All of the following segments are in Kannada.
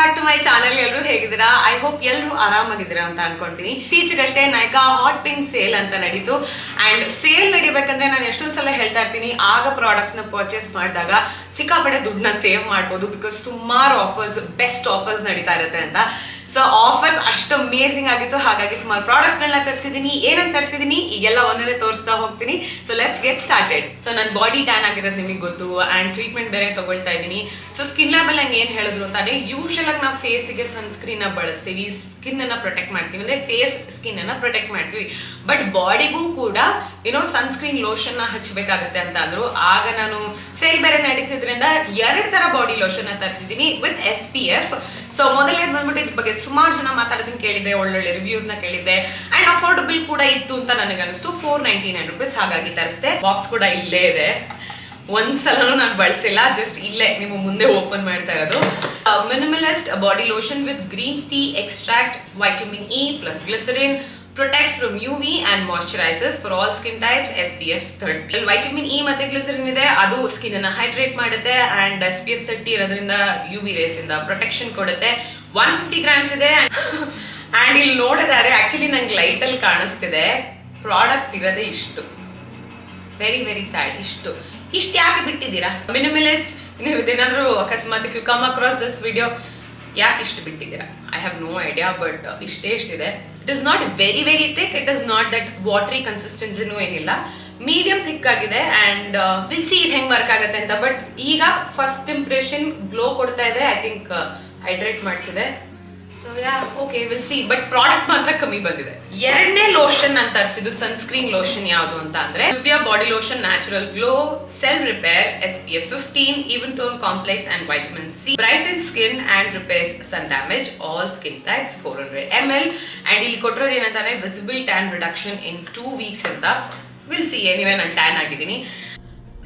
Back to my channel. ಎಲ್ಲರೂ ಹೇಗಿದ್ದೀರಾ? ಐ ಹೋಪ್ ಎಲ್ಲರೂ ಆರಾಮಾಗಿದ್ದೀರಾ ಅಂತ ಅನ್ಕೊಂತೀನಿ. ಇತ್ತೀಚೆಗಷ್ಟೇ ನೈಕಾ ಹಾಟ್ ಪಿಂಕ್ ಸೇಲ್ ಅಂತ ನಡೀತು. ಅಂಡ್ ಸೇಲ್ ನಡಿಬೇಕಂದ್ರೆ ನಾನು ಎಷ್ಟೊಂದು ಸಲ ಹೇಳ್ತಾ ಇರ್ತೀನಿ, ಆಗ ಪ್ರಾಡಕ್ಟ್ಸ್ ನ ಪರ್ಚೇಸ್ ಮಾಡಿದಾಗ ಸಿಕ್ಕಾಪಟ್ಟೆ ದುಡ್ಡನ್ನ ಸೇವ್ ಮಾಡ್ಬೋದು. ಬಿಕಾಸ್ ಸುಮಾರು ಆಫರ್ಸ್, ಬೆಸ್ಟ್ ಆಫರ್ಸ್ ನಡೀತಾ ಇರುತ್ತೆ ಅಂತ. ಸೊ ಆಫರ್ಸ್ ಅಷ್ಟು ಅಮೇಸಿಂಗ್ ಆಗಿತ್ತು. ಹಾಗಾಗಿ ಸುಮಾರು ಪ್ರಾಡಕ್ಟ್ಸ್ ಗಳನ್ನ ತರಿಸಿದೀನಿ. ಏನಂತ ತರಿಸಿದೀನಿ ಈಗೆಲ್ಲ ಒಂದೊಂದೇ ತೋರಿಸ್ತಾ ಹೋಗ್ತೀನಿ. So let's get started. So ನನ್ನ ಬಾಡಿ ಟ್ಯಾನ್ ಆಗಿರೋದು ನಿಮಗೆ ಗೊತ್ತು. ಅಂಡ್ ಟ್ರೀಟ್ಮೆಂಟ್ ಬೇರೆ ತಗೊಳ್ತಾ ಇದ್ದೀನಿ. ಸೊ ಸ್ಕಿನ್ ಲ್ಯಾಬ್ ಅಲ್ಲಿ ಏನ್ ಹೇಳಿದ್ರು ಅಂತಾನೆ, ಯೂಶಲ್ ಆಗಿ ನಾವು ಫೇಸ್ಗೆ ಸನ್ಸ್ಕ್ರೀನ್ ಬಳಸ್ತೀವಿ, ಸ್ಕಿನ್ ಅನ್ನ ಪ್ರೊಟೆಕ್ಟ್ ಮಾಡ್ತೀವಿ, ಅಂದ್ರೆ ಫೇಸ್ ಸ್ಕಿನ್ ಅನ್ನ ಪ್ರೊಟೆಕ್ಟ್ ಮಾಡ್ತೀವಿ. ಬಟ್ ಬಾಡಿಗೂ ಕೂಡ ಸನ್ಸ್ಕ್ರೀನ್ ಲೋಷನ್ ನ ಹಚ್ಚಬೇಕಾಗುತ್ತೆ ಅಂತ ಅಂದ್ರು. ಆಗ ನಾನು ಸೇಲ್ ಬೇರೆ ನಡೀತಿದ್ರಿಂದ 2 ತರ ಬಾಡಿ ಲೋಷನ್ ನ ತರಿಸಿದೀನಿ ವಿತ್ SPF. ಸೊ ಮೊದಲನೇದು ಬಂದ್ಬಿಟ್ಟು ಇದ್ರ ಬಗ್ಗೆ ಸುಮಾರು ಜನ ಮಾತಾಡೋದನ್ನ ಕೇಳಿದ್ದೆ, ಒಳ್ಳೊಳ್ಳೆ ರಿವ್ಯೂಸ್ ನ ಕೇಳಿದ್ದೆ. ಅಂಡ್ ಅಫೋರ್ಡಬಲ್ ಕೂಡ ಇತ್ತು ಅಂತ ನನಗೆ ಅನಿಸ್ತು. $499 ಹಾಗಾಗಿ ತರಿಸಿದೆ. ಬಾಕ್ಸ್ ಕೂಡ ಇಲ್ಲೇ ಇದೆ. ಒಂದ್ಸಲನೂ ನಾನು ಬಳಸಿಲ್ಲ, ಜಸ್ಟ್ ಇಲ್ಲೇ ನಿಮ್ಮ ಮುಂದೆ ಓಪನ್ ಮಾಡ್ತಾ ಇರೋದು. Minimalist body lotion with green tea extract, vitamin E plus glycerine, protects from UV and moisturizes for all skin types, SPF 30. Vitamin E ಮತ್ತೆ ಗ್ಲಿಸರಿನ್ ಇದೆ, ಅದು ಸ್ಕಿನ್ ಅನ್ನ ಹೈಡ್ರೇಟ್ ಮಾಡುತ್ತೆ. ಅಂಡ್ SPF 30 ಇರೋದ್ರಿಂದ UV ರೇಸ್ ಇಂದ ಪ್ರೊಟೆಕ್ಷನ್ ಕೊಡುತ್ತೆ. 150 ಗ್ರಾಮ್ಸ್ ಇದೆ. ಅಂಡ್ ಇಲ್ಲಿ ನೋಡಿದಾರೆ, ಆಕ್ಚುಲಿ ನಂಗೆ ಲೈಟ್ ಅಲ್ಲಿ ಕಾಣಿಸ್ತಿದೆ, ಪ್ರಾಡಕ್ಟ್ ಇರೋದೇ ಇಷ್ಟು. Very very sad. ಇಷ್ಟು ಯಾಕೆ ಬಿಟ್ಟಿದ್ದೀರಾ? ಮಿನಿಮಲಿಸ್ಟ್ ನೀವು ಇದೇನಾದ್ರೂ ಅಕಸ್ಮಾತ್ if you come across this video, ಯಾಕೆ ಇಷ್ಟು ಬಿಟ್ಟಿದ್ದೀರಾ? I have no idea. But ಇಷ್ಟಿದೆ. It is not very very thick, it is not that watery ಕನ್ಸಿಸ್ಟೆನ್ಸಿನೂ ಏನಿಲ್ಲ, ಮೀಡಿಯಂ ಥಿಕ್ ಆಗಿದೆ. ಅಂಡ್ ವಿಲ್ ಸಿ ಇದು ಹೆಂಗ್ ವರ್ಕ್ ಆಗುತ್ತೆ ಅಂತ. ಬಟ್ ಈಗ ಫಸ್ಟ್ ಇಂಪ್ರೆಷನ್ ಗ್ಲೋ ಕೊಡ್ತಾ ಇದೆ. ಐ ಥಿಂಕ್ ಹೈಡ್ರೇಟ್ ಮಾಡ್ತಿದೆ. So yeah okay, will see. But product ಮಾತ್ರ ಕಮ್ಮಿ ಬಂದಿದೆ. 2ನೇ ಲೋಷನ್ ನಾನು ತರಿಸಿದ್ದು ಸನ್ಸ್ಕ್ರೀನ್ ಲೋಷನ್ ಯಾವುದು ಅಂತ ಅಂದ್ರೆ Nivea body lotion natural glow cell repair SPF 15 even tone complex and vitamin C, brighten skin and repairs sun damage all skin types, 400 ml. And ಇಲ್ಲಿ ಕೊಟ್ಟಿರೋದು ಏನಂತಾನೆ, visible tan reduction in 2 weeks ಅಂತ. Will see. ಎನಿವೆ ನಾನು ಟ್ಯಾನ್ ಆಗಿದ್ದೀನಿ.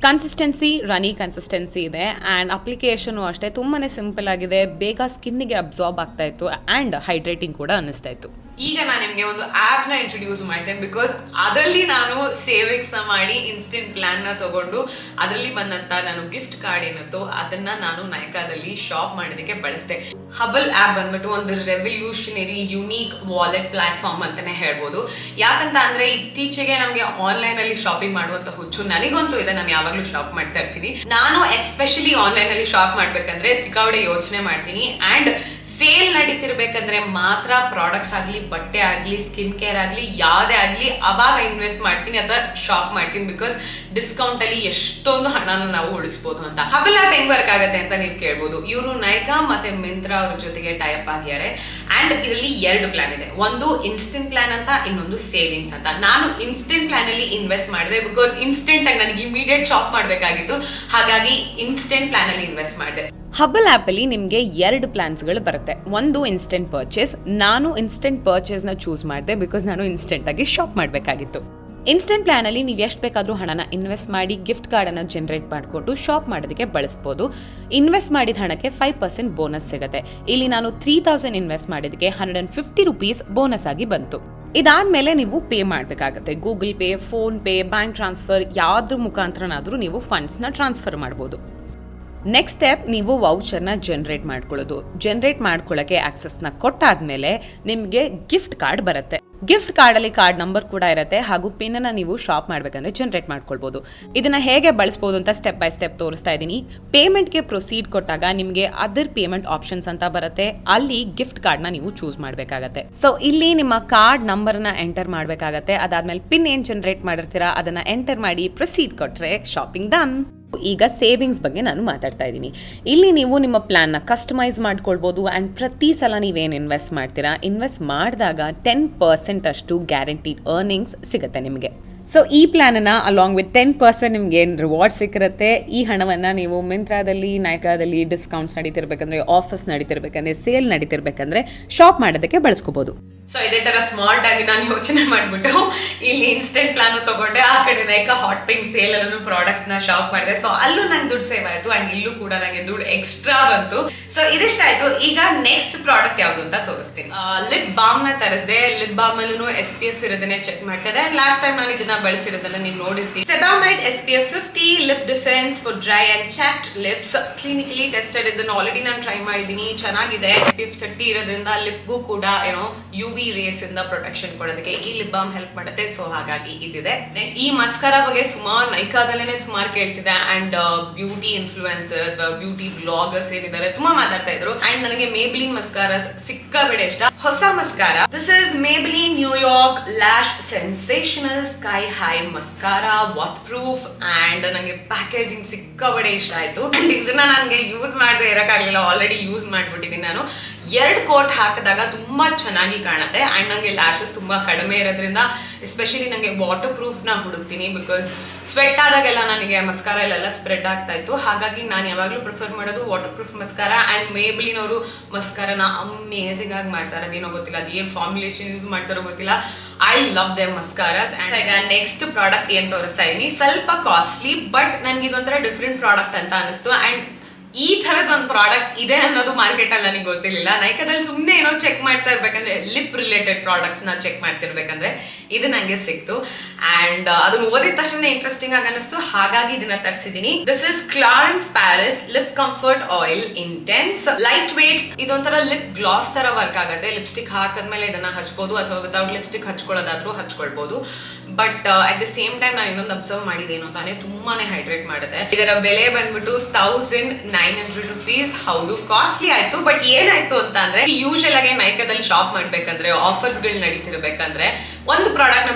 ಕನ್ಸಿಸ್ಟೆನ್ಸಿ ರನಿ ಕನ್ಸಿಸ್ಟೆನ್ಸಿ ಇದೆ. ಆ್ಯಂಡ್ ಅಪ್ಲಿಕೇಶನು ಅಷ್ಟೇ ತುಂಬಾ ಸಿಂಪಲ್ ಆಗಿದೆ. ಬೇಗ ಸ್ಕಿನ್ನಿಗೆ ಅಬ್ಸಾರ್ಬ್ ಆಗ್ತಾ ಇತ್ತು ಆ್ಯಂಡ್ ಹೈಡ್ರೇಟಿಂಗ್ ಕೂಡ ಅನ್ನಿಸ್ತಾ ಇತ್ತು. ಈಗ ನಾನು ನಿಮಗೆ ಒಂದು ಆ್ಯಪ್ ನ ಇಂಟ್ರೊಡ್ಯೂಸ್ ಮಾಡಿದೆ. ಬಿಕಾಸ್ ಅದರಲ್ಲಿ ನಾನು ಸೇವಿಂಗ್ಸ್ ನ ಮಾಡಿ ಇನ್ಸ್ಟೆಂಟ್ ಪ್ಲಾನ್ ನ ತಗೊಂಡು ಅದರಲ್ಲಿ ಬಂದಂತ ನಾನು ಗಿಫ್ಟ್ ಕಾರ್ಡ್ ಏನಿತ್ತು ಅದನ್ನ ನಾನು ನೈಕಾದಲ್ಲಿ ಶಾಪ್ ಮಾಡೋದಕ್ಕೆ ಬಳಸಿದೆ. ಹಬಲ್ ಆಪ್ ಬಂದ್ಬಿಟ್ಟು ಒಂದು ರೆವಲ್ಯೂಷನರಿ ಯುನೀಕ್ ವಾಲೆಟ್ ಪ್ಲಾಟ್ಫಾರ್ಮ್ ಅಂತಾನೆ ಹೇಳ್ಬೋದು. ಯಾಕಂತ ಅಂದ್ರೆ ಇತ್ತೀಚೆಗೆ ನಮಗೆ ಆನ್ಲೈನ್ ಅಲ್ಲಿ ಶಾಪಿಂಗ್ ಮಾಡುವಂತ ಹುಚ್ಚು ನನಗಂತೂ ಇದೆ. ನಾನು ಯಾವಾಗ್ಲೂ ಶಾಪ್ ಮಾಡ್ತಾ ಇರ್ತೀನಿ. ನಾನು ಎಸ್ಪೆಷಲಿ ಆನ್ಲೈನ್ ಅಲ್ಲಿ ಶಾಪ್ ಮಾಡ್ಬೇಕಂದ್ರೆ ಸಿಕ್ಕಾಪಟ್ಟೆ ಯೋಚನೆ ಮಾಡ್ತೀನಿ. ಅಂಡ್ ಸೇಲ್ ನಡೀತಿರ್ಬೇಕಂದ್ರೆ ಮಾತ್ರ ಪ್ರಾಡಕ್ಟ್ಸ್ ಆಗ್ಲಿ, ಬಟ್ಟೆ ಆಗ್ಲಿ, ಸ್ಕಿನ್ ಕೇರ್ ಆಗ್ಲಿ, ಯಾವ್ದೇ ಆಗ್ಲಿ ಅವಾಗ ಇನ್ವೆಸ್ಟ್ ಮಾಡ್ತೀನಿ ಅಥವಾ ಶಾಪ್ ಮಾಡ್ತೀನಿ. ಬಿಕಾಸ್ ಡಿಸ್ಕೌಂಟ್ ಅಲ್ಲಿ ಎಷ್ಟೊಂದು ಹಣನ ನಾವು ಉಳಿಸಬಹುದು ಅಂತ. ಹಬಲ್ ಆಪ್ ಹೆಂಗ್ ವರ್ಕ್ ಆಗುತ್ತೆ ಅಂತ ನೀವು ಕೇಳ್ಬೋದು. ಇವರು ನೈಕಾ ಮತ್ತೆ ಮಿಂತ್ರಾ ಅವ್ರ ಜೊತೆಗೆ ಟೈಅಪ್ ಆಗಿದ್ದಾರೆ. ಅಂಡ್ ಇದರಲ್ಲಿ 2 ಪ್ಲಾನ್ ಇದೆ. ಒಂದು ಇನ್ಸ್ಟೆಂಟ್ ಪ್ಲಾನ್ ಅಂತ, ಇನ್ನೊಂದು ಸೇವಿಂಗ್ಸ್ ಅಂತ. ನಾನು ಇನ್ಸ್ಟೆಂಟ್ ಪ್ಲಾನ್ ಅಲ್ಲಿ ಇನ್ವೆಸ್ಟ್ ಮಾಡಿದೆ. ಬಿಕಾಸ್ ಇನ್ಸ್ಟೆಂಟ್ ಆಗಿ ನನಗೆ ಇಮಿಡಿಯೇಟ್ ಶಾಪ್ ಮಾಡ್ಬೇಕಾಗಿತ್ತು. ಹಾಗಾಗಿ ಇನ್ಸ್ಟೆಂಟ್ ಪ್ಲಾನ್ ಅಲ್ಲಿ ಇನ್ವೆಸ್ಟ್ ಮಾಡಿದೆ. ಹಬಲ್ ಆ್ಯಪಲ್ಲಿ ನಿಮಗೆ 2 ಪ್ಲಾನ್ಸ್ಗಳು ಬರುತ್ತೆ. ಒಂದು ಇನ್ಸ್ಟೆಂಟ್ ಪರ್ಚೇಸ್. ನಾನು ಇನ್ಸ್ಟೆಂಟ್ ಪರ್ಚೇಸ್ನ ಚೂಸ್ ಮಾಡಿದೆ ಬಿಕಾಸ್ ನಾನು ಇನ್ಸ್ಟೆಂಟಾಗಿ ಶಾಪ್ ಮಾಡಬೇಕಾಗಿತ್ತು. ಇನ್ಸ್ಟೆಂಟ್ ಪ್ಲಾನಲ್ಲಿ ನೀವು ಎಷ್ಟು ಬೇಕಾದರೂ ಹಣನ ಇನ್ವೆಸ್ಟ್ ಮಾಡಿ ಗಿಫ್ಟ್ ಕಾರ್ಡನ್ನು ಜನರೇಟ್ ಮಾಡಿಕೊಟ್ಟು ಶಾಪ್ ಮಾಡೋದಕ್ಕೆ ಬಳಸ್ಬೋದು. ಇನ್ವೆಸ್ಟ್ ಮಾಡಿದ ಹಣಕ್ಕೆ 5% ಬೋನಸ್ ಸಿಗುತ್ತೆ. ಇಲ್ಲಿ ನಾನು 3000 ಇನ್ವೆಸ್ಟ್ ಮಾಡಿದ್ದಕ್ಕೆ $150 ಬೋನಸ್ ಆಗಿ ಬಂತು. ಇದಾದ್ಮೇಲೆ ನೀವು ಪೇ ಮಾಡಬೇಕಾಗತ್ತೆ. Google pay, phone pay, bank transfer ಯಾವ್ದ್ರ ಮುಖಾಂತರನಾದರೂ ನೀವು ಫಂಡ್ಸ್ನ ಟ್ರಾನ್ಸ್ಫರ್ ಮಾಡ್ಬೋದು. ನೆಕ್ಸ್ಟ್ ಸ್ಟೆಪ್, ನೀವು ವೌಚರ್ನ ಜನರೇಟ್ ಮಾಡ್ಕೊಳ್ಳೋದು. ಜನರೇಟ್ ಮಾಡ್ಕೊಳ್ಳೋಕ್ಕೆ ಆಕ್ಸೆಸ್ನ ಕೊಟ್ಟಾದ್ಮೇಲೆ ನಿಮಗೆ ಗಿಫ್ಟ್ ಕಾರ್ಡ್ ಬರುತ್ತೆ. ಗಿಫ್ಟ್ ಕಾರ್ಡಲ್ಲಿ ಕಾರ್ಡ್ ನಂಬರ್ ಕೂಡ ಇರುತ್ತೆ ಹಾಗೂ ಪಿನ್ನ ನೀವು ಶಾಪ್ ಮಾಡಬೇಕಂದ್ರೆ ಜನರೇಟ್ ಮಾಡ್ಕೊಳ್ಬೋದು. ಇದನ್ನ ಹೇಗೆ ಬಳಸ್ಬೋದು ಅಂತ ಸ್ಟೆಪ್ ಬೈ ಸ್ಟೆಪ್ ತೋರಿಸ್ತಾ ಇದ್ದೀನಿ. ಪೇಮೆಂಟ್ಗೆ ಪ್ರೊಸೀಡ್ ಕೊಟ್ಟಾಗ ನಿಮಗೆ ಅದರ್ ಪೇಮೆಂಟ್ ಆಪ್ಷನ್ಸ್ ಅಂತ ಬರುತ್ತೆ. ಅಲ್ಲಿ ಗಿಫ್ಟ್ ಕಾರ್ಡ್ನ ನೀವು ಚೂಸ್ ಮಾಡಬೇಕಾಗತ್ತೆ. ಸೊ ಇಲ್ಲಿ ನಿಮ್ಮ ಕಾರ್ಡ್ ನಂಬರ್ನ ಎಂಟರ್ ಮಾಡಬೇಕಾಗತ್ತೆ. ಅದಾದ್ಮೇಲೆ ಪಿನ್ ಏನು ಜನರೇಟ್ ಮಾಡಿರ್ತೀರಾ ಅದನ್ನ ಎಂಟರ್ ಮಾಡಿ ಪ್ರೊಸೀಡ್ ಕೊಟ್ರೆ ಶಾಪಿಂಗ್ ಡನ್. ಈಗ ಸೇವಿಂಗ್ಸ್ ಬಗ್ಗೆ ನಾನು ಮಾತಾಡ್ತಾ ಇದ್ದೀನಿ. ಇಲ್ಲಿ ನೀವು ನಿಮ್ಮ ಪ್ಲಾನ್ನ ಕಸ್ಟಮೈಸ್ ಮಾಡ್ಕೊಳ್ಬೋದು. ಆ್ಯಂಡ್ ಪ್ರತಿ ಸಲ ನೀವೇನು ಇನ್ವೆಸ್ಟ್ ಮಾಡ್ತೀರಾ, ಇನ್ವೆಸ್ಟ್ ಮಾಡಿದಾಗ 10% ಅಷ್ಟು ಗ್ಯಾರಂಟಿಡ್ ಅರ್ನಿಂಗ್ಸ್ ಸಿಗುತ್ತೆ ನಿಮಗೆ. ಸೊ ಈ ಪ್ಲಾನನ್ನು ಅಲಾಂಗ್ ವಿತ್ 10% ನಿಮಗೆ ಏನು ರಿವಾರ್ಡ್ ಸಿಕ್ಕಿರುತ್ತೆ. ಈ ಹಣವನ್ನು ನೀವು ಮಿಂತ್ರಾದಲ್ಲಿ, ನೈಕಾದಲ್ಲಿ ಡಿಸ್ಕೌಂಟ್ಸ್ ನಡೀತಿರ್ಬೇಕಂದ್ರೆ, ಆಫರ್ಸ್ ನಡೀತಿರ್ಬೇಕಂದ್ರೆ, ಸೇಲ್ ನಡೀತಿರ್ಬೇಕಂದ್ರೆ ಶಾಪ್ ಮಾಡೋದಕ್ಕೆ ಬಳಸ್ಕೋಬೋದು. ಸೊ ಇದೇ ತರ ಸ್ಮಾರ್ಟ್ ಆಗಿ ನಾನು ಯೋಚನೆ ಮಾಡ್ಬಿಟ್ಟು ಇಲ್ಲಿ ಇನ್ಸ್ಟೆಂಟ್ ಪ್ಲಾನ್ ತಗೊಂಡೆ, ಆ ಕಡೆ ನೈಕಾ ಹಾಟ್ ಪಿಂಕ್ ಸೇಲ್ ಅಲ್ಲೂ ಪ್ರಾಡಕ್ಟ್ಸ್ ನ ಶಾಪ್ ಮಾಡಿದೆ. ಸೊ ಅಲ್ಲೂ ನಂಗೆ ದುಡ್ಡು ಸೇವ್ ಆಯ್ತು ಅಂಡ್ ಇಲ್ಲೂ ಕೂಡ ನಂಗೆ ದುಡ್ಡು ಎಕ್ಸ್ಟ್ರಾ ಬಂತು. ಸೊ ಇದಿಷ್ಟಾಯ್ತು. ಈಗ ನೆಕ್ಸ್ಟ್ ಪ್ರಾಡಕ್ಟ್ ಯಾವ್ದು ಅಂತ ತೋರಿಸ್ತೀನಿ. ಲಿಪ್ ಬಾಮ್ ನ ತರಿಸಿದೆ. ಲಿಪ್ ಬಾಮ್ ಅಲ್ಲೂ SPF ಇರೋದನ್ನೇ ಚೆಕ್ ಮಾಡ್ತಾ ಇದ್ದೆ. ಲಾಸ್ಟ್ ಟೈಮ್ ನಾನು ಇದನ್ನ ಬಳಸಿರೋದನ್ನ ನೀವು ನೋಡಿರ್ತೀನಿ. Sebamed SPF15 lip defence for dry and chapped lips, clinically tested. ಇದನ್ನ ಆಲ್ರೆಡಿ ನಾನು ಟ್ರೈ ಮಾಡಿದೀನಿ, ಚೆನ್ನಾಗಿದೆ. SPF 30 ಇರೋದ್ರಿಂದ ಲಿಪ್ಗೂ ಕೂಡ ಏನೋ UV ರೇಸ್ ಇಂದ ಪ್ರೊಟೆಕ್ಷನ್ ಕೊಡೋದಕ್ಕೆ ಈ ಲಿಪ್ ಬಾಮ್ ಹೆಲ್ಪ್ ಮಾಡುತ್ತೆ. ಸೊ ಹಾಗಾಗಿ ಇದಿದೆ. ಈ ಮಸ್ಕಾರಾ ಬಗ್ಗೆ ಸುಮಾರು ನೈಕಾದಲ್ಲೇನೆ ಸುಮಾರು ಕೇಳ್ತಿದೆ and beauty influencer beauty bloggers ಏನಿದ್ದಾರೆ ತುಂಬಾ ಮಾತಾಡ್ತಾ ಇದ್ರು. ಅಂಡ್ ನನಗೆ ಮೇಬ್ಲಿನ್ ಮಸ್ಕಾರಾ ಸಿಕ್ಕಾಬೇಡ ಇಷ್ಟ. ಹೊಸ mascara, this is Maybelline New York lash sensational sky high mascara, waterproof and ನನಗೆ ಪ್ಯಾಕೇಜಿಂಗ್ ಸಿಕ್ಕಾಬೇಡ ಇಷ್ಟ ಆಯ್ತು. ಅಂಡ್ ಇದನ್ನ ನನಗೆ ಯೂಸ್ ಮಾಡದೆ ಇರಕ್ಕಾಗ್ಲಿಲ್ಲ, ಆಲ್ರೆಡಿ ಯೂಸ್ ಮಾಡ್ಬಿಟ್ಟಿದ್ದೀನಿ ನಾನು. 2 ಕೋಟ್ ಹಾಕಿದಾಗ ತುಂಬಾ ಚೆನ್ನಾಗಿ ಕಾಣುತ್ತೆ ಅಂಡ್ ನಂಗೆ ಲ್ಯಾಶಸ್ ತುಂಬಾ ಕಡಿಮೆ ಇರೋದ್ರಿಂದ ಎಸ್ಪೆಷಲಿ ನಂಗೆ ವಾಟರ್ ಪ್ರೂಫ್ ನ ಹುಡುಕ್ತೀನಿ, ಬಿಕಾಸ್ ಸ್ವೆಟ್ ಆದಾಗೆಲ್ಲ ನನಗೆ ಮಸ್ಕಾರಾ ಎಲ್ಲ ಸ್ಪ್ರೆಡ್ ಆಗ್ತಾ ಇತ್ತು. ಹಾಗಾಗಿ ನಾನು ಯಾವಾಗ್ಲೂ ಪ್ರಿಫರ್ ಮಾಡೋದು ವಾಟರ್ ಪ್ರೂಫ್ ಮಸ್ಕಾರಾ. ಅಂಡ್ ಮೇಬ್ಲಿನ್ ಅವರು ಮಸ್ಕಾರಾನ ಅಮೇಜಿಂಗ್ ಆಗಿ ಮಾಡ್ತಾರೆ. ಅದೇನೋ ಗೊತ್ತಿಲ್ಲ, ಅದೇನ್ ಫಾರ್ಮುಲೇಷನ್ ಯೂಸ್ ಮಾಡ್ತಾರೋ ಗೊತ್ತಿಲ್ಲ. ಐ ಲವ್ ದೆ ಮಸ್ಕಾರಾಸ್. ಈಗ ನೆಕ್ಸ್ಟ್ ಪ್ರಾಡಕ್ಟ್ ಏನ್ ತೋರಿಸ್ತಾ ಇದೀನಿ, ಸ್ವಲ್ಪ ಕಾಸ್ಟ್ಲಿ ಬಟ್ ನನ್ಗೆ ಇದೊಂಥರ ಡಿಫ್ರೆಂಟ್ ಪ್ರಾಡಕ್ಟ್ ಅಂತ ಅನಿಸ್ತು. ಅಂಡ್ ಈ ತರದ ಒಂದು ಪ್ರಾಡಕ್ಟ್ ಇದೆ ಅನ್ನೋದು ಮಾರ್ಕೆಟ್ ಅಲ್ಲಿ ನನಗೆ ಗೊತ್ತಿರಲಿಲ್ಲ. ನೈಕಾದಲ್ಲಿ ಸುಮ್ಮನೆ ಏನೋ ಚೆಕ್ ಮಾಡ್ತಾ ಇರ್ಬೇಕಂದ್ರೆ ಲಿಪ್ ರಿಲೇಟೆಡ್ ಪ್ರಾಡಕ್ಟ್ಸ್ ನ ಚೆಕ್ ಮಾಡ್ತಿರ್ಬೇಕಂದ್ರೆ ಇದು ನಂಗೆ ಸಿಕ್ತು ಅಂಡ್ ಅದನ್ನ ಓದಿದ ತಕ್ಷಣ ಇಂಟ್ರೆಸ್ಟಿಂಗ್ ಆಗಿ ಅನಿಸ್ತು. ಹಾಗಾಗಿ ಇದನ್ನ ತರಿಸಿದೀನಿ. This is Clarins Paris lip comfort oil intense lightweight. ಇದೊಂಥರ ಲಿಪ್ ಗ್ಲಾಸ್ ತರ ವರ್ಕ್ ಆಗುತ್ತೆ. ಲಿಪ್ಸ್ಟಿಕ್ ಹಾಕಿದ್ಮೇಲೆ ಇದನ್ನ ಹಚ್ಬೋದು ಅಥವಾ ವಿತೌಟ್ ಲಿಪ್ಸ್ಟಿಕ್ ಹಚ್ಕೊಳ್ಳೋದಾದ್ರೂ ಹಚ್ಕೊಳ್ಬಹುದು. But at the same time ನಾನು ಇನ್ನೊಂದು ಅಬ್ಸರ್ವ್ ಮಾಡಿದೇನೋ ತಾನೇ, ತುಂಬಾನೇ ಹೈಡ್ರೇಟ್ ಮಾಡುತ್ತೆ. ಇದರ ಬೆಲೆ ಬಂದ್ಬಿಟ್ಟು 1900 rupees. ಹೌದು, ಕಾಸ್ಟ್ಲಿ ಆಯ್ತು. ಬಟ್ ಏನಾಯ್ತು ಅಂತ ಅಂದ್ರೆ, ಯೂಶಲ್ ಆಗಿ ನೈಕಾದಲ್ಲಿ ಶಾಪ್ ಮಾಡ್ಬೇಕಂದ್ರೆ ಆಫರ್ಸ್ ಗಳು ನಡೀತಿರ್ಬೇಕಂದ್ರೆ ಒಂದು ಪ್ರಾಡಕ್ಟ್ ನ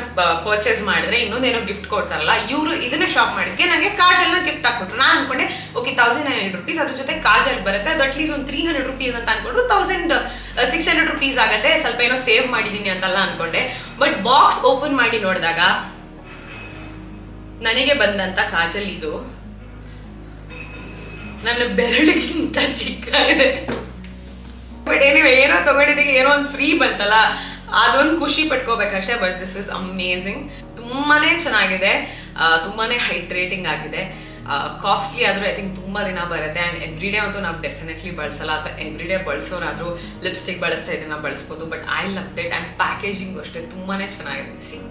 ಪರ್ಚೇಸ್ ಮಾಡಿದ್ರೆ ಇನ್ನೊಂದೇನೋ ಗಿಫ್ಟ್ ಕೊಡ್ತಾರಲ್ಲ, ಇವರು ಇದನ್ನ ಶಾಪ್ ಮಾಡಿದ್ಕೆ ನನಗೆ ಕಾಜಲ್ ನ ಗಿಫ್ಟ್ ಹಾಕೊಟ್ರು. ನಾನು ಅನ್ಕೊಂಡೆ ಓಕೆ 1900 rupees, ಅದ್ರ ಜೊತೆ ಕಾಜಲ್ ಬರುತ್ತೆ, ಅದು ಅಟ್ಲೀಸ್ಟ್ ಒಂದು 300 rupees ಅಂತ ಅನ್ಕೊಂಡ್ರು 1600 rupees ಆಗತ್ತೆ, ಸ್ವಲ್ಪ ಏನೋ ಸೇವ್ ಮಾಡಿದೀನಿ ಅಂತೆಲ್ಲ ಅನ್ಕೊಂಡೆ. ಬಟ್ ಬಾಕ್ಸ್ ಓಪನ್ ಮಾಡಿ ನೋಡಿದಾಗ ನನಗೆ ಬಂದಂತ ಕಾಜಲ್ ಇದು ನನ್ನ ಬೆರಳಿಗಿಂತ ಚಿಕ್ಕ ಇದೆ. ಬಟ್ ಏನಿವೆ, ಏನೋ ತಗೊಂಡಿದ್ದಕ್ಕೆ ಏನೋ ಒಂದು ಫ್ರೀ ಬಂತಲ್ಲ, ಅದೊಂದು ಖುಷಿ ಪಟ್ಕೋಬೇಕಷ್ಟೇ. But this is amazing. ತುಂಬಾನೇ ಚೆನ್ನಾಗಿದೆ, ತುಂಬಾನೇ ಹೈಡ್ರೇಟಿಂಗ್ ಆಗಿದೆ. ಕಾಸ್ಟ್ಲಿ ಆದ್ರೂ ಐ ಥಿಂಕ್ ತುಂಬಾ ದಿನ ಬರುತ್ತೆ. ಅಂಡ್ ಎವ್ರಿ ಡೇ ಅಂತೂ ನಾವು ಡೆಫಿನೆಟ್ಲಿ ಬಳಸಲ್ಲ, ಅಥವಾ ಎವ್ರಿ ಡೇ ಬಳಸೋರಾದ್ರೂ ಲಿಪ್ಸ್ಟಿಕ್ ಬಳಸ್ತಾ ಇದನ್ನ ಬಳಸ್ಬೋದು. But I love it. And packaging ಅಷ್ಟೇ ತುಂಬಾನೇ ಚೆನ್ನಾಗಿದೆ.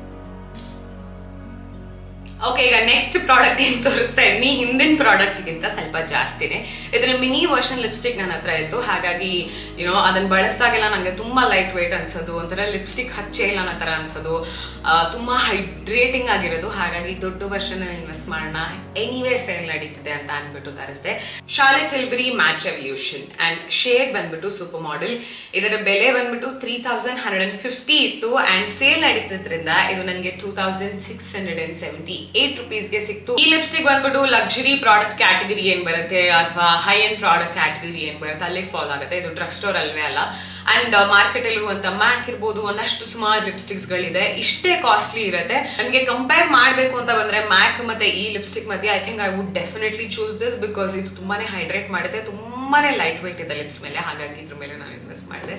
ಓಕೆ, ಈಗ ನೆಕ್ಸ್ಟ್ ಪ್ರಾಡಕ್ಟ್ ಏನ್ ತೋರಿಸ್ತಾ ಇದೀನಿ, ಹಿಂದಿನ ಪ್ರಾಡಕ್ಟ್ ಗಿಂತ ಸ್ವಲ್ಪ ಜಾಸ್ತಿನೇ. ಇದರ ಮಿನಿ ವರ್ಷನ್ ಲಿಪ್ಸ್ಟಿಕ್ ನನ್ನ ಹತ್ರ ಇತ್ತು. ಹಾಗಾಗಿ ಅದನ್ನ ಬಳಸಿದಾಗೆಲ್ಲ ನಂಗೆ ತುಂಬಾ ಲೈಟ್ ವೇಟ್ ಅನ್ಸೋದು, ಒಂಥರ ಲಿಪ್ಸ್ಟಿಕ್ ಹಚ್ಚೇ ಇಲ್ಲ ಅನ್ನೋ ತರ ಅನ್ಸೋದು, ತುಂಬಾ ಹೈಡ್ರೇಟಿಂಗ್ ಆಗಿರೋದು. ಹಾಗಾಗಿ ದೊಡ್ಡ ವರ್ಷನ್ ಇನ್ವೆಸ್ಟ್ ಮಾಡೋಣ, ಎನಿವೇ ಸೇಲ್ ನಡೀತಿದೆ ಅಂತ ಅನ್ಬಿಟ್ಟು ತರಿಸಿದೆ. Charlotte Tilbury matte revolution and shade ಬಂದ್ಬಿಟ್ಟು ಸೂಪರ್ ಮಾಡೆಲ್. ಇದರ ಬೆಲೆ ಬಂದ್ಬಿಟ್ಟು 3150 ಇತ್ತು ಅಂಡ್ ಸೇಲ್ ನಡೀತಿದ್ರಿಂದ ಇದು ನನಗೆ 2678 rupees ಗೆ ಸಿಕ್ತು. ಈ ಲಿಪ್ಸ್ಟಿಕ್ ಬಂದ್ಬಿಟ್ಟು ಲಕ್ಸುರಿ ಪ್ರಾಡಕ್ಟ್ ಕ್ಯಾಟಗರಿ ಏನ್ ಬರುತ್ತೆ ಅಥವಾ ಹೈ ಎಂಡ್ ಪ್ರಾಡಕ್ಟ್ ಕ್ಯಾಟಗರಿ ಏನ್ ಬರುತ್ತೆ ಅಲ್ಲಿ ಫಾಲ್ ಆಗುತ್ತೆ. ಇದು ಡ್ರಗ್ ಸ್ಟೋರ್ ಅಲ್ವೇ ಅಲ್ಲ. ಅಂಡ್ ಮಾರ್ಕೆಟ್ ಅಲ್ಲಿರುವಂತ ಮ್ಯಾಕ್ ಇರ್ಬೋದು, ಒಂದಷ್ಟು ಸುಮಾರು ಲಿಪ್ಸ್ಟಿಕ್ಸ್ ಗಳಿದೆ, ಇಷ್ಟೇ ಕಾಸ್ಟ್ಲಿ ಇರುತ್ತೆ. ನನಗೆ ಕಂಪೇರ್ ಮಾಡ್ಬೇಕು ಅಂತ ಬಂದ್ರೆ ಮ್ಯಾಕ್ ಮತ್ತೆ ಈ ಲಿಪ್ಸ್ಟಿಕ್ ಮಧ್ಯೆ I think I would definitely choose this, because ಇದು ತುಂಬಾನೇ ಹೈಡ್ರೇಟ್ ಮಾಡುತ್ತೆ, ತುಂಬಾನೇ ಲೈಟ್ ವೇಟ್ ಇದೆ ಲಿಪ್ಸ್ ಮೇಲೆ. ಹಾಗಾಗಿ ಇದ್ರ ಮೇಲೆ ನಾನು ಇನ್ವೆಸ್ಟ್ ಮಾಡಿದೆ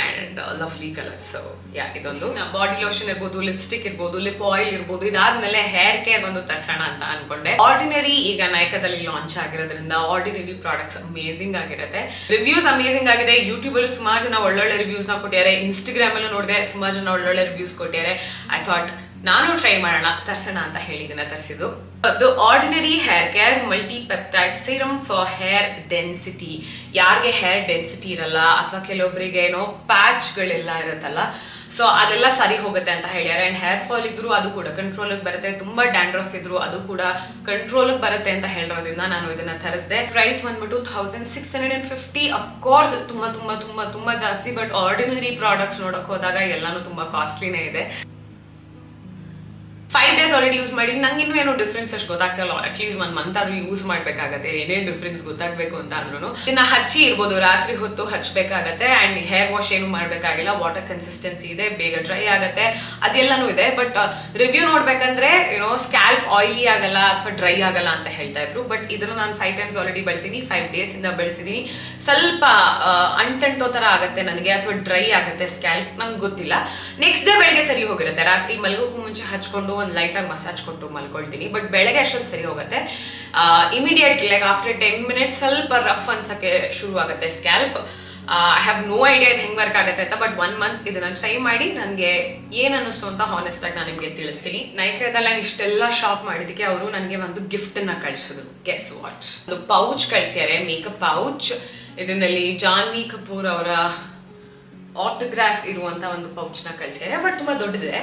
and lovely colour. So yeah, ಇದೊಂದು ಬಾಡಿ ಲೋಷನ್ ಇರ್ಬೋದು, ಲಿಪ್ಸ್ಟಿಕ್ ಇರ್ಬೋದು, ಲಿಪ್ ಆಯಿಲ್ ಇರ್ಬೋದು. ಇದಾದ್ಮೇಲೆ ಹೇರ್ ಕೇರ್ ಒಂದು ತರ್ಸೋಣ ಅಂತ ಅನ್ಕೊಂಡೆ. ಆರ್ಡಿನರಿ ಈಗ ನೈಕಾದಲ್ಲಿ ಲಾಂಚ್ ಆಗಿರೋದ್ರಿಂದ ಆರ್ಡಿನರಿ ಪ್ರಾಡಕ್ಟ್ಸ್ ಅಮೇಸಿಂಗ್ ಆಗಿರುತ್ತೆ. ರಿವ್ಯೂಸ್ ಅಮೇಸಿಂಗ್ ಆಗಿದೆ. ಯೂಟ್ಯೂಬ್ ಅಲ್ಲೂ ಸುಮಾರು ಜನ ಒಳ್ಳೊಳ್ಳೆ ರಿವ್ಯೂಸ್ ನ ಕೊಟ್ಟಿದ್ದಾರೆ. ಇನ್ಸ್ಟಾಗ್ರಾಮ್ ಅಲ್ಲೂ ನೋಡಿದೆ, ಸುಮಾರು ಜನ ಒಳ್ಳೊಳ್ಳೆ ರಿವ್ಯೂಸ್ ಕೊಟ್ಟಿದ್ದಾರೆ. ಐ ಥಾಟ್ ನಾನು ಟ್ರೈ ಮಾಡೋಣ, ತರ್ಸೋಣ ಅಂತ ಹೇಳಿ ಇದನ್ನ ತರಿಸಿದ್ದು. ಅದು ordinary hair care multi-peptide serum for hair density. ಯಾರಿಗೆ ಹೇರ್ ಡೆನ್ಸಿಟಿ ಇರಲ್ಲ ಅಥವಾ ಕೆಲವೊಬ್ಬರಿಗೆ ಏನೋ ಪ್ಯಾಚ್ ಗಳೆಲ್ಲ ಇರುತ್ತಲ್ಲ, ಸೊ ಅದೆಲ್ಲ ಸರಿ ಹೋಗುತ್ತೆ ಅಂತ ಹೇಳ್ಯಾರೆ. ಅಂಡ್ ಹೇರ್ ಫಾಲ್ ಇದ್ರು ಅದು ಕೂಡ ಕಂಟ್ರೋಲ್ ಬರುತ್ತೆ, ತುಂಬಾ ಡ್ಯಾಂಡ್ರಫ್ ಇದ್ರು ಅದು ಕೂಡ ಕಂಟ್ರೋಲ್ ಬರುತ್ತೆ ಅಂತ ಹೇಳಿರೋದ್ರಿಂದ ನಾನು ಇದನ್ನ ತರಿಸಿದೆ. ಪ್ರೈಸ್ ಬಂದ್ಬಿಟ್ಟು 1650. ಅಫ್ಕೋರ್ಸ್ ತುಂಬಾ ತುಂಬಾ ತುಂಬಾ ತುಂಬಾ ಜಾಸ್ತಿ. ಬಟ್ ಆರ್ಡಿನರಿ ಪ್ರಾಡಕ್ಟ್ಸ್ ನೋಡಕ್ ಹೋದಾಗ ಎಲ್ಲಾನು ತುಂಬಾ ಕಾಸ್ಟ್ಲಿನೇ ಇದೆ. 5 days ಆಲ್ರೆಡಿ ಯೂಸ್ ಮಾಡಿ ನಂಗೆ ಇನ್ನೂ ಏನೋ ಡಿಫ್ರೆನ್ಸ್ ಅಷ್ಟು ಗೊತ್ತಾಗ್ತಿಲ್ಲ. ಅಟ್ಲೀಸ್ಟ್ 1 month ಆದ್ರೂ ಯೂಸ್ ಮಾಡ್ಬೇಕಾಗತ್ತೆ, ಏನೇ ಡಿಫ್ರೆನ್ಸ್ ಗೊತ್ತಾಗ್ಬೇಕು ಅಂತ ಅಂದ್ರೂ. ಇದನ್ನ ಹಚ್ಚಿ ಇರ್ಬೋದು, ರಾತ್ರಿ ಹೊತ್ತು ಹಚ್ಚಬೇಕಾಗತ್ತೆ. ಅಂಡ್ ಹೇರ್ ವಾಶ್ ಏನು ಮಾಡ್ಬೇಕಾಗಿಲ್ಲ, ವಾಟರ್ ಕನ್ಸಿಸ್ಟೆನ್ಸಿ ಇದೆ, ಬೇಗ ಡ್ರೈ ಆಗತ್ತೆ, ಅದೆಲ್ಲಾನು ಇದೆ. ಬಟ್ ರಿವ್ಯೂ ನೋಡ್ಬೇಕಂದ್ರೆ ಏನೋ ಸ್ಕ್ಯಾಲ್ಪ್ ಆಯಿಲಿ ಆಗಲ್ಲ ಅಥವಾ ಡ್ರೈ ಆಗಲ್ಲ ಅಂತ ಹೇಳ್ತಾ ಇದ್ರು. ಬಟ್ ಇದನ್ನ ನಾನು 5 times ಆಲ್ರೆಡಿ ಬಳಸಿದೀನಿ, 5 days ಇಂದ ಬಳಸಿದೀನಿ. ಸ್ವಲ್ಪ ಅಂಟಂಟೋ ತರ ಆಗತ್ತೆ ನನಗೆ, ಅಥವಾ ಡ್ರೈ ಆಗತ್ತೆ ಸ್ಕ್ಯಾಲ್ಪ್, ನಂಗೆ ಗೊತ್ತಿಲ್ಲ. ನೆಕ್ಸ್ಟ್ ಡೇ ಬೆಳಗ್ಗೆ ಸರಿ ಹೋಗಿರುತ್ತೆ. ರಾತ್ರಿ ಮಲಗೋಕ್ಕೂ ಮುಂಚೆ ಹಚ್ಕೊಂಡು ಒಂದು ಲೈಟ್ ಆಗಿ ಮಸಾಜ್ ಕೊಟ್ಟು ಮಲ್ಕೊಳ್ತೀನಿ. ಬಟ್ ಬೆಳಗ್ಗೆ ಅಷ್ಟೊಂದು ಸರಿ ಹೋಗುತ್ತೆ. ಇಮಿಡಿಯೇಟ್ ಲೈಕ್ ಆಫ್ಟರ್ 10 minutes ಸ್ವಲ್ಪ ರಫ್ ಅನ್ಸಕ್ಕೆ ಶುರು ಆಗುತ್ತೆ scalp. I have no idea ಇದು ಹೆಂಗ್ ವರ್ಕ್ ಆಗುತ್ತೆ ಅಂತ. ಬಟ್ 1 month ಇದನ್ನ ಟ್ರೈ ಮಾಡಿ ನನಗೆ ಏನ್ ಅನ್ನಿಸ್ತು ಅಂತ ಹಾನೆಸ್ಟ್ ಆಗಿ ನಾನು ನಿಮ್ಗೆ ತಿಳಿಸ್ತೀನಿ. ನೈಕಾದಲ್ಲಿ ನಾನು ಇಷ್ಟೆಲ್ಲ ಶಾಪ್ ಮಾಡಿದಕ್ಕೆ ಅವರು ನನಗೆ ಒಂದು ಗಿಫ್ಟ್ ನ ಕಳಿಸಿದ್ರು. Guess what? ಒಂದು ಪೌಚ್ ಕಳಿಸ್ಯಾರೆ, ಮೇಕಪ್ ಪೌಚ್. ಇದರಲ್ಲಿ ಜಾನ್ವಿ ಕಪೂರ್ ಅವರ ಆಟೋಗ್ರಾಫ್ ಇರುವಂತ ಒಂದು ಪೌಚ್ ನ ಕಳಿಸ್ಯಾರೆ. ಬಟ್ ತುಂಬಾ ದೊಡ್ಡದಿದೆ.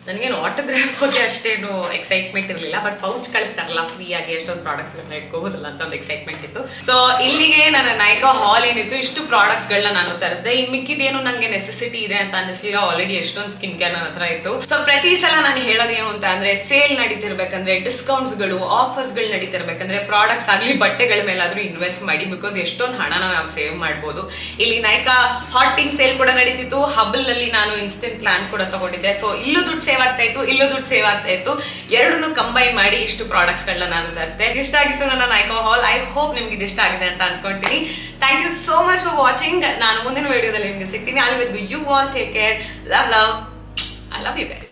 ನನಗೇನು ಆಟೋಗ್ರಾಫ್ ಬಗ್ಗೆ ಅಷ್ಟೇನು ಎಕ್ಸೈಟ್ಮೆಂಟ್ ಇರಲಿಲ್ಲ. ಬಟ್ ಪೌಚ್ ಕಳಿಸ್ತಾರಲ್ಲ ಫ್ರೀ ಆಗಿ, ಎಷ್ಟೊಂದು ಪ್ರಾಡಕ್ಟ್ಸ್ ಇಟ್ಕೋಬೋದಲ್ಲ ಅಂತ ಒಂದು ಎಕ್ಸೈಟ್ಮೆಂಟ್ ಇತ್ತು. ಸೊ ಇಲ್ಲಿಗೆ ನನ್ನ ನೈಕಾ ಹಾಲ್ ಏನಿತ್ತು, ಇಷ್ಟು ಪ್ರಾಡಕ್ಟ್ಸ್ ಗಳನ್ನ ನಾನು ತರಿಸಿದೆ. ಇನ್ ಮಿಕ್ಕಿದೇನು ನಂಗೆ ನೆಸೆಸಿಟಿ ಇದೆ ಅಂತ ಅನಿಸ್ಲಿಲ್ಲ. ಆಲ್ರೆಡಿ ಎಷ್ಟೊಂದು ಸ್ಕಿನ್ ಕೇರ್ ನನ್ನ ಹತ್ರ ಇತ್ತು. ಸೊ ಪ್ರತಿ ಸಲ ನಾನು ಹೇಳೋದೇನು ಅಂತ ಅಂದ್ರೆ, ಸೇಲ್ ನಡೀತಿರ್ಬೇಕಂದ್ರೆ, ಡಿಸ್ಕೌಂಟ್ಸ್ ಗಳು, ಆಫರ್ಸ್ ಗಳು ನಡೀತಿರ್ಬೇಕಂದ್ರೆ ಪ್ರಾಡಕ್ಟ್ಸ್ ಆಗ್ಲಿ ಬಟ್ಟೆಗಳ ಮೇಲಾದ್ರೂ ಇನ್ವೆಸ್ಟ್ ಮಾಡಿ. ಬಿಕಾಸ್ ಎಷ್ಟೊಂದು ಹಣನ ನಾವು ಸೇವ್ ಮಾಡ್ಬೋದು. ಇಲ್ಲಿ ನೈಕಾ ಹಾಟ್ ಪಿಂಕ್ ಸೇಲ್ ಕೂಡ ನಡೀತಿತ್ತು. ಹಬಲ್ ಅಲ್ಲಿ ನಾನು ಇನ್ಸ್ಟೆಂಟ್ ಪ್ಲಾನ್ ಕೂಡ ತಗೊಂಡಿದ್ದೆ. ಸೊ ಇಲ್ಲೂ ದುಡ್ಡು ಸೇವ್ ಆಗ್ತಾ ಇತ್ತು, ಇಲ್ಲೂ ದುಡ್ಡು ಸೇವ್ ಆಗ್ತಾ ಇತ್ತು. ಎರಡನ್ನೂ ಕಂಬೈನ್ ಮಾಡಿ ಇಷ್ಟು ಪ್ರಾಡಕ್ಟ್ಸ್ ಗಳನ್ನ ನಾನು ತರಿಸಿದೆ. ಇಷ್ಟ ಆಗಿತ್ತು ನನ್ನ ನೈಕಾ ಹಾಲ್. ಐ ಹೋಪ್ ನಿಮ್ಗೆ ಇಷ್ಟ ಆಗಿದೆ ಅಂತ ಅನ್ಕೊಂತೀನಿ. Thank you so much for watching. ನಾನು ಮುಂದಿನ ವಿಡಿಯೋದಲ್ಲಿ ನಿಮ್ಗೆ ಸಿಗ್ತೀನಿ. ಅಲ್ಲಿ with you all take care. Love I love you guys.